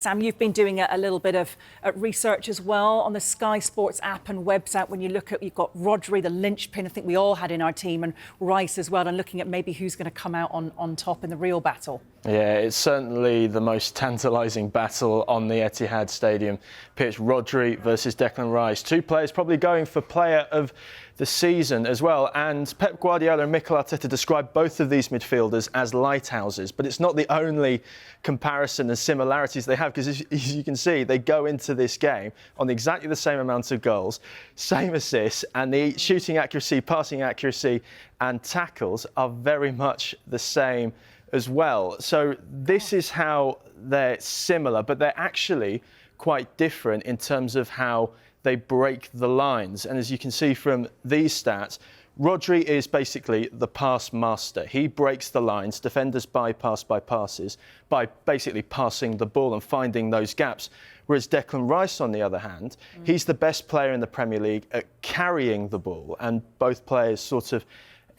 Sam, you've been doing a little bit of research as well on the Sky Sports app and website. When you look at, you've got Rodri, the linchpin, I think we all had in our team, and Rice as well, and looking at maybe who's going to come out on top in the real battle. Yeah, it's certainly the most tantalising battle on the Etihad Stadium pitch. Rodri versus Declan Rice. Two players probably going for player of the season as well. And Pep Guardiola and Mikel Arteta describe both of these midfielders as lighthouses. But it's not the only comparison and similarities they have, because as you can see, they go into this game on exactly the same amount of goals, same assists, and the shooting accuracy, passing accuracy and tackles are very much the same as well. So this is how they're similar, but they're actually quite different in terms of how they break the lines. And as you can see from these stats, Rodri is basically the pass master. He breaks the lines. Defenders bypass by passes, by basically passing the ball and finding those gaps. Whereas Declan Rice, on the other hand, he's the best player in the Premier League at carrying the ball. And both players sort of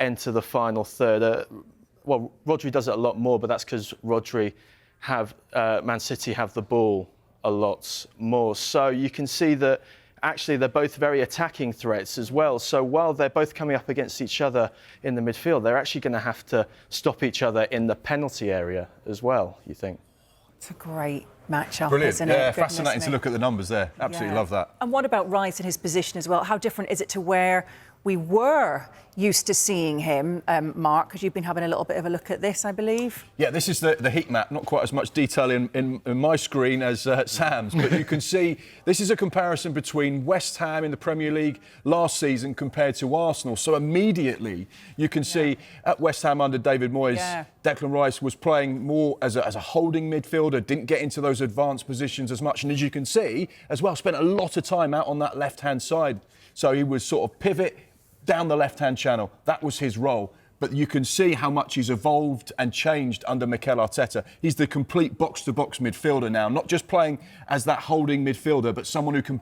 enter the final third. Well, Rodri does it a lot more, but that's because Man City have the ball a lot more. So you can see that actually they're both very attacking threats as well. So while they're both coming up against each other in the midfield, they're actually going to have to stop each other in the penalty area as well, you think? It's a great match-up, brilliant. isn't it? Yeah, fascinating to look at the numbers there. Absolutely love that. And what about Rice and his position as well? How different is it to where we were used to seeing him, Mark, because you've been having a little bit of a look at this, I believe? Yeah, this is the heat map. Not quite as much detail in my screen as Sam's, but you can see this is a comparison between West Ham in the Premier League last season compared to Arsenal. So immediately you can see at West Ham under David Moyes, Declan Rice was playing more as a holding midfielder, didn't get into those advanced positions as much. And as you can see, as well, spent a lot of time out on that left-hand side. So he was sort of pivot down the left-hand channel. That was his role. But you can see how much he's evolved and changed under Mikel Arteta. He's the complete box-to-box midfielder now, not just playing as that holding midfielder, but someone who can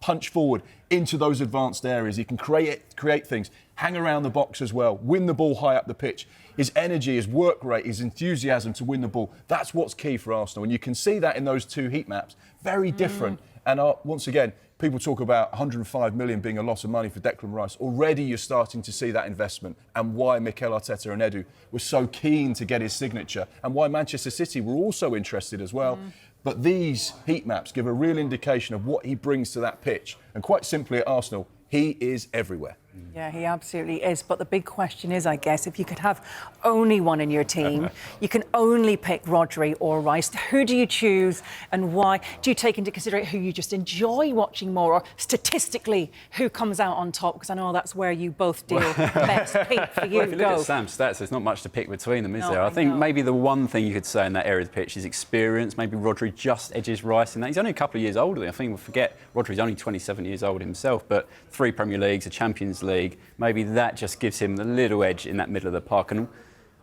punch forward into those advanced areas. He can create things, hang around the box as well, win the ball high up the pitch. His energy, his work rate, his enthusiasm to win the ball, that's what's key for Arsenal. And you can see that in those two heat maps. Very different. And once again, people talk about 105 million being a lot of money for Declan Rice. Already you're starting to see that investment, and why Mikel Arteta and Edu were so keen to get his signature, and why Manchester City were also interested as well. But these heat maps give a real indication of what he brings to that pitch. And quite simply at Arsenal, he is everywhere. Yeah, he absolutely is. But the big question is, I guess, if you could have only one in your team, you can only pick Rodri or Rice. Who do you choose and why? Do you take into consideration who you just enjoy watching more, or statistically who comes out on top? Because I know that's where you both deal best. Pete, for you, if you look at Sam's stats, there's not much to pick between them, is there? I think maybe the one thing you could say in that area of the pitch is experience. Maybe Rodri just edges Rice in that. He's only a couple of years older. I think we'll forget Rodri's only 27 years old himself, but 3 Premier Leagues, a Champions League. Maybe that just gives him the little edge in that middle of the park. And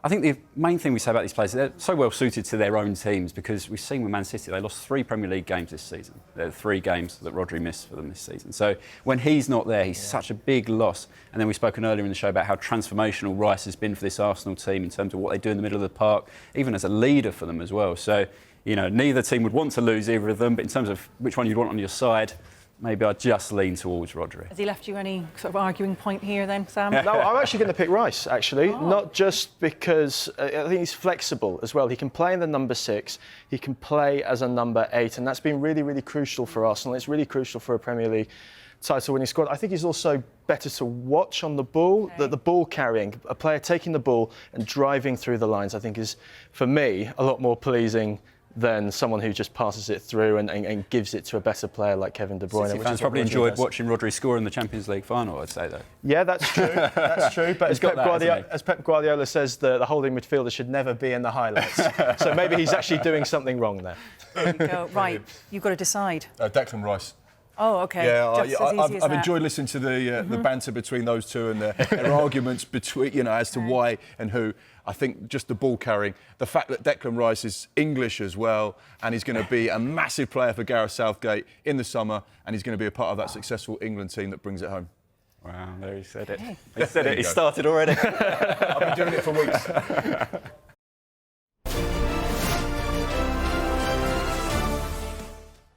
I think the main thing we say about these players, they're so well suited to their own teams, because we've seen with Man City, they lost 3 Premier League games this season. There are 3 games that Rodri missed for them this season. So when he's not there, he's such a big loss. And then we've spoken earlier in the show about how transformational Rice has been for this Arsenal team in terms of what they do in the middle of the park, even as a leader for them as well. So, you know, neither team would want to lose either of them, but in terms of which one you'd want on your side, maybe I'd just lean towards Rodri. Has he left you any sort of arguing point here then, Sam? No, I'm actually going to pick Rice, actually. Not just because I think he's flexible as well. He can play in the number 6, he can play as a number 8, and that's been really, really crucial for Arsenal. It's really crucial for a Premier League title-winning squad. I think he's also better to watch on the ball. The ball carrying, a player taking the ball and driving through the lines, I think is, for me, a lot more pleasing than someone who just passes it through and gives it to a better player like Kevin De Bruyne. City fans probably enjoyed watching Rodri score in the Champions League final, I'd say, though. Yeah, that's true. That's true. But as Pep Guardiola says, the holding midfielder should never be in the highlights. So maybe he's actually doing something wrong there. There you go. Right, you've got to decide. Declan Rice. Oh, OK. Yeah, I've enjoyed listening to the banter between those two and their arguments between, you know, as to why and who. I think just the ball carrying, the fact that Declan Rice is English as well, and he's going to be a massive player for Gareth Southgate in the summer, and he's going to be a part of that successful England team that brings it home. Wow, there he said it. He said it. He started already. I've been doing it for weeks.